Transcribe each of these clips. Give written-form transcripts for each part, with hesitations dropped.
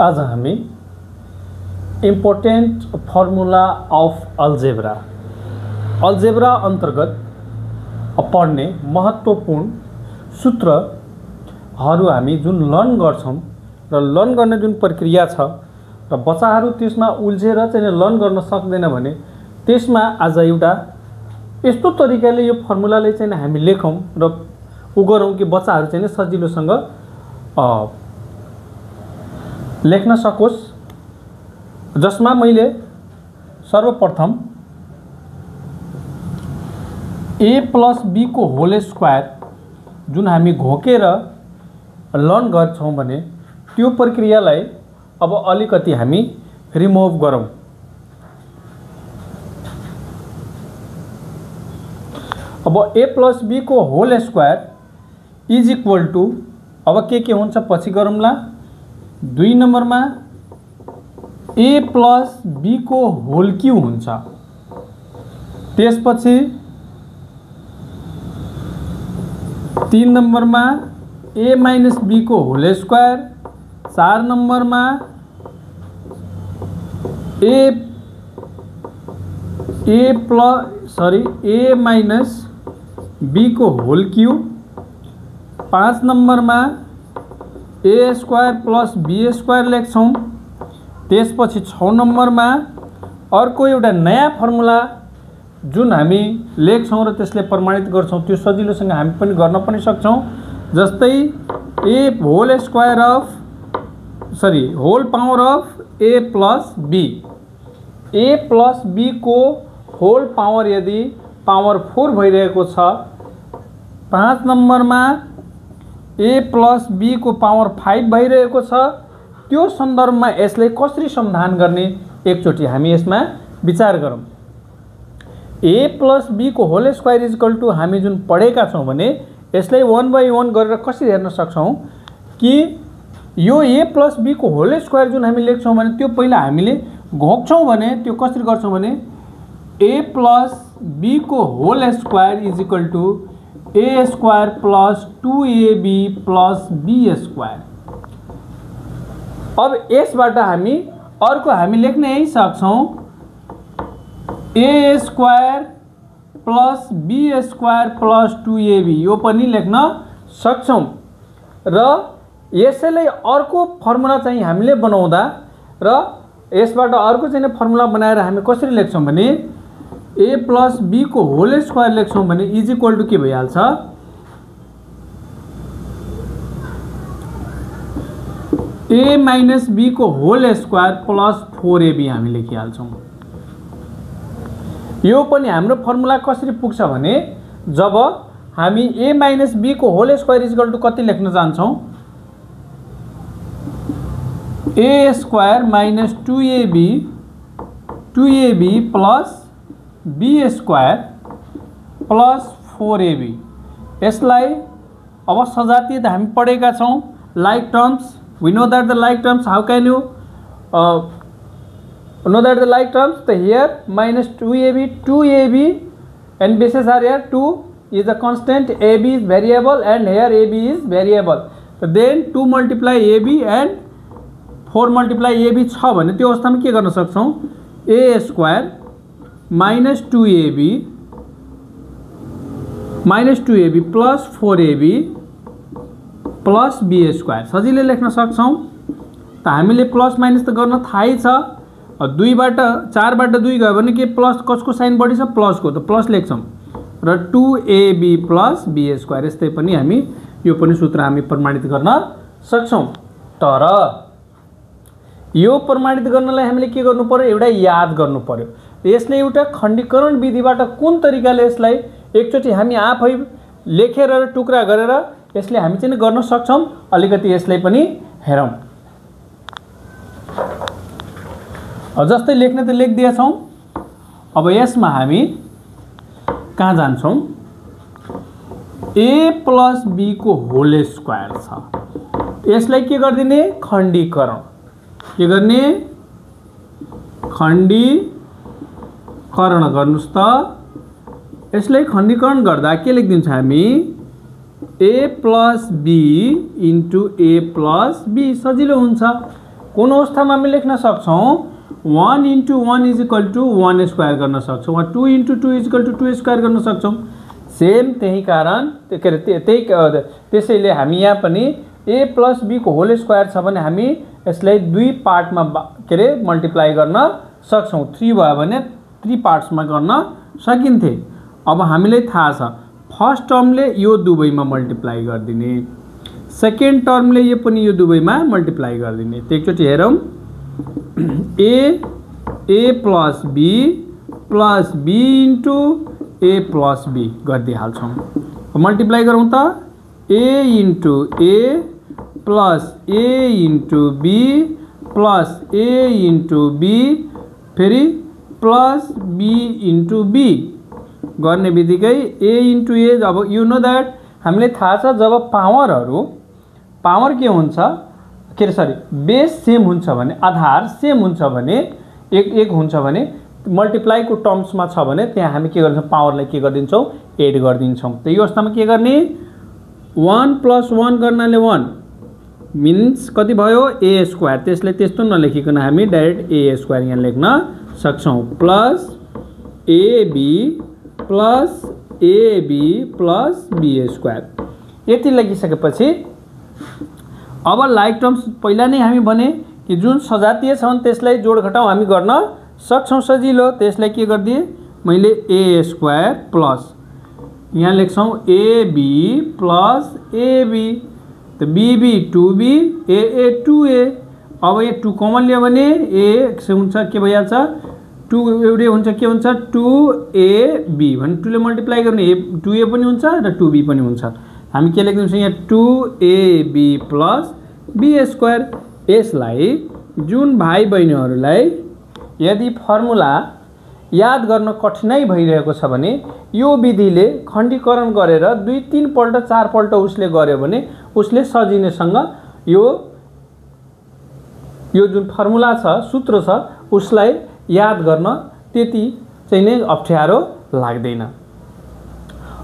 आज हामी important formula of algebra अन्तर्गत पढ्ने महत्त्वपूर्ण सूत्रहरू हामी जुन लर्न गर्छौं र लर्न गर्ने जुन प्रक्रिया छ र बच्चाहरू त्यसमा उल्झेर चाहिँ लर्न गर्न सक्दैन भने त्यसमा आज एउटा यस्तो तरिकाले यो फर्मुलाले चाहिँ हामी लेखौं र उ गरौं कि बच्चाहरू चाहिँ सजिलोसँग लेख्न सकोस्, जसमा मैले सर्वप्रथम a + b को होल स्क्वायर जुन हामी घोकेर लर्न गर्छौं भने त्यो प्रक्रियालाई अब अलिकति हामी रिमुभ गरौं। अब a + b को whole square is equal to अब के हुन्छ पछि गरौँला। 2 नम्बरमा a + b को होल क्यू हुन्छ, त्यसपछि 3 नम्बरमा a - b को होल स्क्वायर, 4 नम्बरमा a - b को होल क्यू, 5 नम्बरमा a स्क्वायर + b स्क्वायर लेख्छौं। त्यसपछि 6 नम्बरमा अर्को एउटा नयाँ फर्मुला जुन हामी लेख्छौं र त्यसले प्रमाणित गर्छौं, त्यो सजिलोसँग हामी पनि गर्न पनि सक्छौं। जस्तै whole power of a + b, a + b को होल पावर यदि पावर 4 भइरहेको छ, 5 नम्बरमा a + b को पावर 5 भइरहेको छ, त्यो सन्दर्भमा यसलाई कसरी समाधान गर्ने एकचोटी हामी यसमा विचार गरौँ। a + b को whole square is equal to हामी जुन पढेका छौं भने यसलाई 1 बाइ 1 गरेर कसरी हेर्न सक्छौं कि यो a + b को होल स्क्वायर जुन हामी लेख्छौं भने त्यो पहिला हामीले घोक्छौं भने त्यो कसरी गर्छौं भने a + b को whole square is equal to a square + 2ab + b square. अब यसबाट हामी अर्को हामी लेख्न यही सक्छौं a square + b square + 2ab, यो पनि लेख्न सक्छौं। र यसैले अर्को फर्मुला चाहिँ हामीले बनाउँदा र यसबाट अर्को चाहिँ फर्मुला बनाएर हामी कसरी लेख्छौं भने a + b को होल स्क्वायर लेख्छौं भने इज इक्वल टू के भइहाल्छ a - b को होल स्क्वायर + 4ab हामी लेखिहाल्छौं। यो पनि हाम्रो फर्मुला कसरी पुग्छ भने जब हामी a - b को whole square is equal to कति लेख्न जान्छौं a square - 2ab + b square + 4ab। यसलाई अब सजातीय हामी पढेका छौं like terms. we know that the like terms, how can you know that the like terms? So here -2ab and bases are here, 2 is a constant, ab is variable and here ab is variable. So then 2 multiply ab and 4 multiply ab छ भने त्यो अवस्थामा के गर्न सक्छौं a square -2ab + 4ab + b square सजिलै लेख्न सक्छौं। त हामीले प्लस माइनस त गर्न थाहै छ। 2 बाट 4 बाट 2 गयो भने के प्लस कसको साइन बढी छ प्लस को, त प्लस लेख्छौं र 2ab + b स्क्वायर। यस्तै पनि हामी यो पनि सूत्र हामी प्रमाणित गर्न सक्छौं। तर यो प्रमाणित गर्नलाई हामीले के गर्नु पर्यो एउटा याद गर्नु पर्यो। यसले एउटा खण्डीकरण विधिबाट कुन तरिकाले यसलाई एकचोटी हामी आफै लेखेर र टुक्रा गरेर यसले हामी चाहिँ गर्न सक्छौं। अलिकति यसलाई पनि हेरौं। जस्तै लेख्न त लेखिदिए छौं। अब यसमा हामी कहाँ जान्छौं a + b को होल स्क्वायर छ, यसलाई के गर्दिने खण्डीकरण, के गर्ने खण्डीकरण गर्नुस् त। यसलाई खण्डीकरण गर्दा के लेखिदिन्छ हामी a + b * a + b सजिलो हुन्छ। कुन अवस्थामा हामी लेख्न सक्छौँ 1 × 1 = 1 स्क्वायर गर्न सक्छौँ वा 2 × 2 = 2 स्क्वायर गर्न सक्छौँ। सेम त्यही कारण त्यसैले हामी यहाँ पनि a + b को होल स्क्वायर छ भने हामी यसलाई 2 पार्टमा मल्टिप्लाई गर्न सक्छौँ। 3 भयो भने 3 पार्ट्समा गर्न सकिन्थे। अब हामीलाई थाहा छ फर्स्ट टर्मले यो दुवैमा मल्टिप्लाई गरिदिने, सेकेन्ड टर्मले यो पनि यो दुवैमा मल्टिप्लाई गरिदिने। त एकचोटि हेरौँ a + b + b × a + b गरिदिइहाल्छौँ। Multiply गरौँ त a × a + a × b + a × b फेरि प्लस b × b गर्ने बित्तिकै a × a। अब यु नो द्याट हामीले थाहा छ जब पावर के हुन्छ बेस सेम हुन्छ भने, आधार सेम हुन्छ भने, एक हुन्छ भने, मल्टिप्लाईको टर्म्समा छ भने त्यहाँ हामी के गर्छौँ पावरलाई के गरिदिन्छौँ एड गरिदिन्छौँ। त यो अवस्थामा के गर्ने 1 + 1 गर्नाले 1 मिन्स कति भयो a²। त्यसलाई त्यस्तो नलेखिकन हामी डाइरेक्ट a² यहाँ लेख्न सक्छौँ प्लस ab + ab + b²। यति लेखिसकेपछि अब लाइक टर्म्स पहिला नै हामी भने कि जुन सजातीय छ भने त्यसलाई जोड घटाउ हामी गर्न सक्छौँ सजिलो। त्यसलाई के गरिदिए मैले a² प्लस यहाँ लेख्छौँ ab + ab, त bb 2b a 2a। अब यो 2 कमन लियो भने a हुन्छ के भइहाल्छ 2 एउटै हुन्छ के हुन्छ 2ab भने 2 ले मल्टिप्लाई गर्ने 2a पनि हुन्छ र 2b पनि हुन्छ। हामी के लेख्दिन्छौँ यहाँ 2ab + b²। यसलाई जुन भाइ बहिनीहरूलाई यदि फर्मुला याद गर्न कठिनाइ भइरहेको छ भने यो विधिले खण्डीकरण गरेर 2-3 पल्ट 4 पल्ट उसले गर्यो भने उसले सजिनैसँग यो जुन फर्मुला छ सूत्र छ उसलाई याद गर्न त्यति चाहिँ नै अप्ठ्यारो लाग्दैन।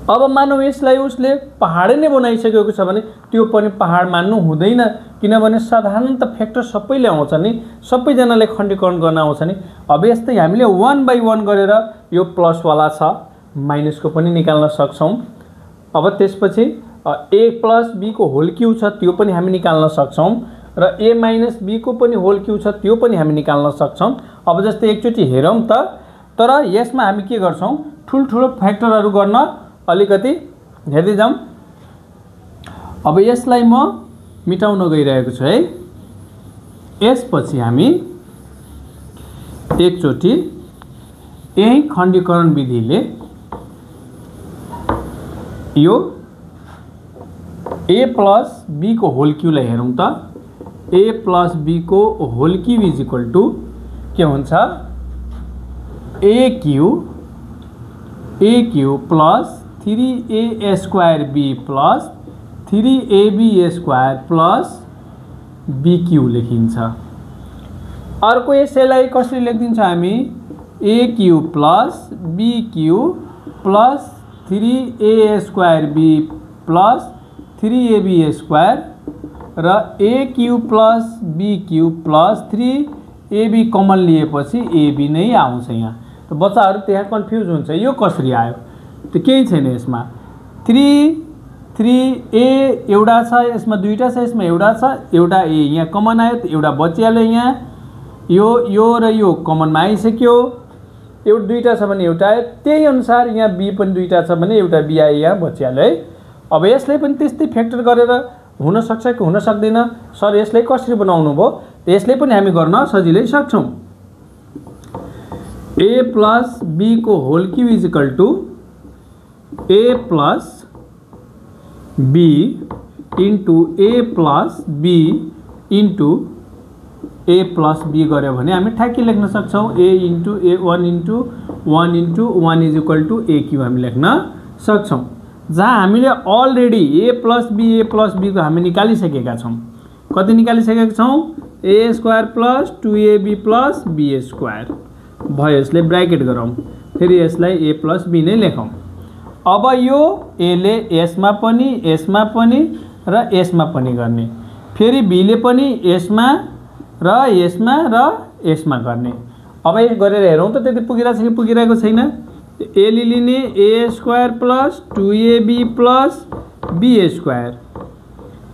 अब मानौ यसलाई उसले पहाडै नै बनाइसकेको छ भने त्यो पनि पहाड मान्नु हुँदैन, किनभने साधारणत फ्याक्टर सबैले आउँछ नि, सबैजनाले खण्डीकरण गर्न आउँछ नि। अब यस्तै हामीले 1/1 गरेर यो प्लसवाला छ माइनसको पनि निकाल्न सक्छौँ। अब त्यसपछि a + b को होल क्यू छ त्यो पनि हामी निकाल्न सक्छौँ र a - b को पनि होल क्यू छ त्यो पनि हामी निकाल्न सक्छौँ। अब जस्तै एकचोटि हेरौँ त, तर यसमा हामी के गर्छौँ ठुल्ठुलो फ्याक्टरहरू गर्न अलिकति हेर्दै जाउँ। अब यसलाई म मिटाउन गइरहेको छु है। यसपछि हामी एकचोटि यही खण्डीकरण विधिले यो a + b को होल क्यूलाई हेरौँ त a + b को होल क्यू = के हुन्छ a³ + 3a² b + 3ab² + bq लेखिन्छ। अर्को यसैलाई कसरी लेखिदिन्छ हामी a³ + bq + 3a² b + 3ab² र a³ + bq + 3ab कमन लिएपछि ab नै आउँछ यहाँ। त बच्चाहरू त्यहाँ कन्फ्युज हुन्छ यो कसरी आयो, त केही छैन यसमा 3a एउटा छ, यसमा दुईटा छ, यसमा एउटा छ, एउटा a यहाँ कमन आयो त एउटा बचिहाल्यो। यहाँ यो र यो कमनमा आइसक्यो, एउटा दुईटा छ भने एउटा आयो, त्यही अनुसार यहाँ b पनि दुईटा छ भने एउटा b आयो यहाँ बचिहाल्यो है। अब यसलाई पनि त्यस्तै फ्याक्टर गरेर हुन सक्छ कि हुन सक्दैन, सर यसलाई कसरी बनाउनु भयो, यसलाई पनि हामी गर्न सजिलै सक्छौँ। a + b को whole Q = a + b * a + b * a + b गर्यो भने हामी ठ्याक्कै लेख्न सक्छौँ a * a1 * 1 * 1 = a³ हामी लेख्न सक्छौँ। जहाँ हामीले अलरेडी a + b को हामी निकालिसकेका छौँ। कति निकालिसकेका छौँ a² + 2ab + b² भयो। यसले ब्राकेट गरौँ, फेरि यसलाई a + b नै लेखौँ। अब यो a ले यसमा पनि र यसमा पनि गर्ने, फेरि b ले पनि यसमा र यसमा गर्ने। अब यो गरेर हेरौँ त त्यति पुगिरहेछ कि पुगिरहेको छैन। ए लिने a square plus 2ab plus b square.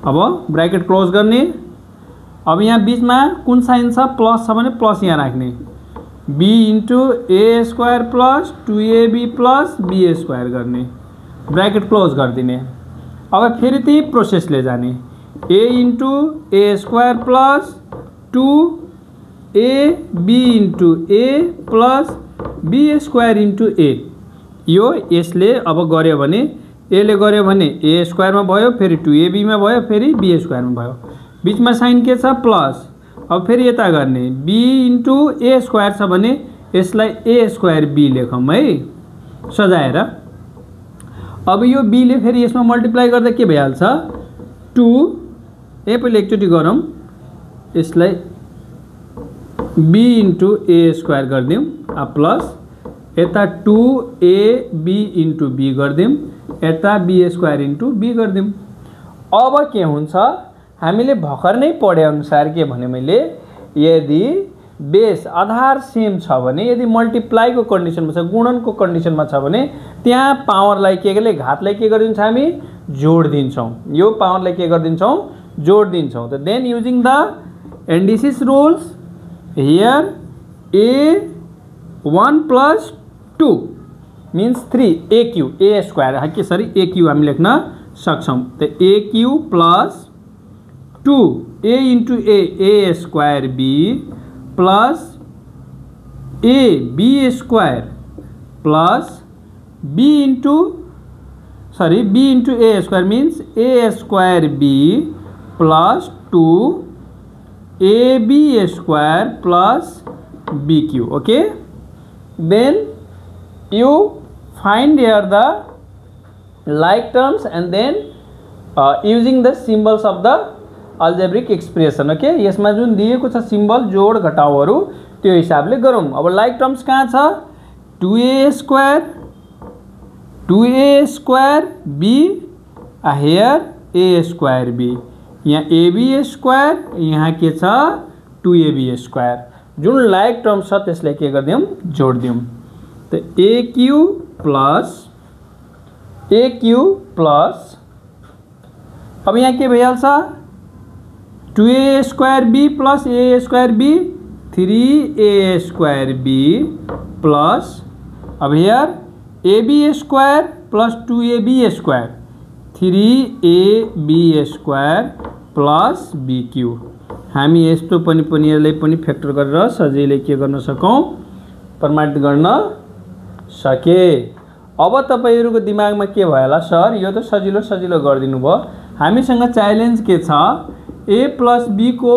अब ब्रैकेट क्लोज गर्ने। अब यहाँ बीचमा कुन साइन छ प्लस छ भने प्लस यहाँ राख्ने b into a square plus 2ab plus b square गर्ने ब्रैकेट क्लोज गरिदिने। अब फेरि त्यही प्रोसेसले जाने a into a square plus 2ab into a plus b square into a। यो यसले अब गर्यो भने ए गर्यो भने ए स्क्वायरमा भयो, फेरि 2ab मा भयो, फेरि बी स्क्वायरमा भयो। बीचमा साइन के छ प्लस। अब फेरि यता गर्ने b इन्टु ए स्क्वायर छ भने यसलाई ए स्क्वायर बी लेखौँ है सजाएर। अब यो b ले फेरि यसमा मल्टिप्लाई गर्दा के भइहाल्छ 2 ए पहिले एकचोटि गरौँ। यसलाई b इन्टु ए स्क्वायर गरिदिउँ प्लस यता 2ab इन्टु बी गरिदिउँ, यता बी स्क्वायर इन्टु बी गरिदिउँ। अब के हुन्छ हामीले भर्खर नै पढे अनुसार के भने मैले यदि बेस आधार सेम छ भने यदि मल्टिप्लाईको कन्डिसनमा छ गुणनको कन्डिसनमा छ भने त्यहाँ पावरलाई केले घातलाई के गरिदिन्छ हामी जोड दिन्छौँ। यो पावरलाई के गरिदिन्छौँ जोड दिन्छौँ। त then using the indices rules here a1 plus 2 means 3 aq a square के सरी aq हामी लेख्न सक्छौँ। त aq plus 2 a into a square b plus a b square plus b into a square means a square b plus 2 ab square plus bq। Okay, then you find here the like terms and then using the symbols of the algebraic expression। Okay, यसमा जुन दिएको छ symbol जोड घटाउहरू त्यो हिसाबले गरौँ। अब like terms कहाँ छ 2a square b here a square b, यहाँ ab स्क्वायर यहाँ के छ 2ab स्क्वायर। जुन लाइक टर्म्स छ त्यसलाई के गरिदिउँ जोड दिउँ। तो aq प्लस अब यहाँ के भइहाल्छ 2a square b plus a square b 3a square b plus अब here ab square plus 2ab square 3ab square plus bq। हामी यस्तो पनि यसलाई पनि फ्याक्टर गरेर सजिलै के गर्न सकौँ प्रमाणित गर्न सके। अब तपाईहरुको दिमागमा के भयो होला सर यो त सजिलो गरिदिनु भयो। हामीसँग च्यालेन्ज के छ a प्लस b को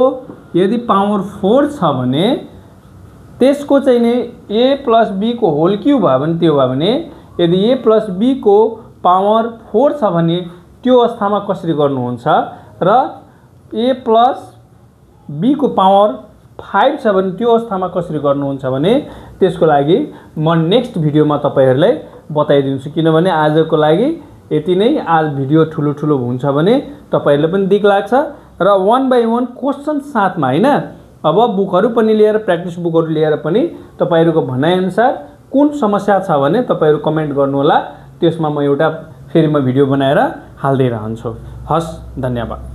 यदि पावर 4 छ भने त्यसको चाहिँ नि a प्लस b को होल क्यूब भयो भने त्यो भयो भने यदि a प्लस b को पावर 4 छ भने त्यो अवस्थामा कसरी गर्नुहुन्छ र a प्लस b को पावर 5 छ भने त्यो अवस्थामा कसरी गर्नुहुन्छ भने त्यसको लागि म नेक्स्ट भिडियोमा तपाईहरुलाई बताइदिन्छु। किनभने आजको लागि यति नै। आज भिडियो ठुलो हुन्छ भने तपाईहरुले पनि दिक लाग्छ र 1 बाइ 1 क्वेशन साथमा हैन अब बुकहरु पनि लिएर प्र्याक्टिस बुकहरु लिएर पनि तपाईहरुको भनाइ अनुसार कुन समस्या छ भने तपाईहरु कमेन्ट गर्नु होला। त्यसमा म एउटा फेरि भिडियो बनाएर हाल्दै रहन्छु। हस्, धन्यवाद।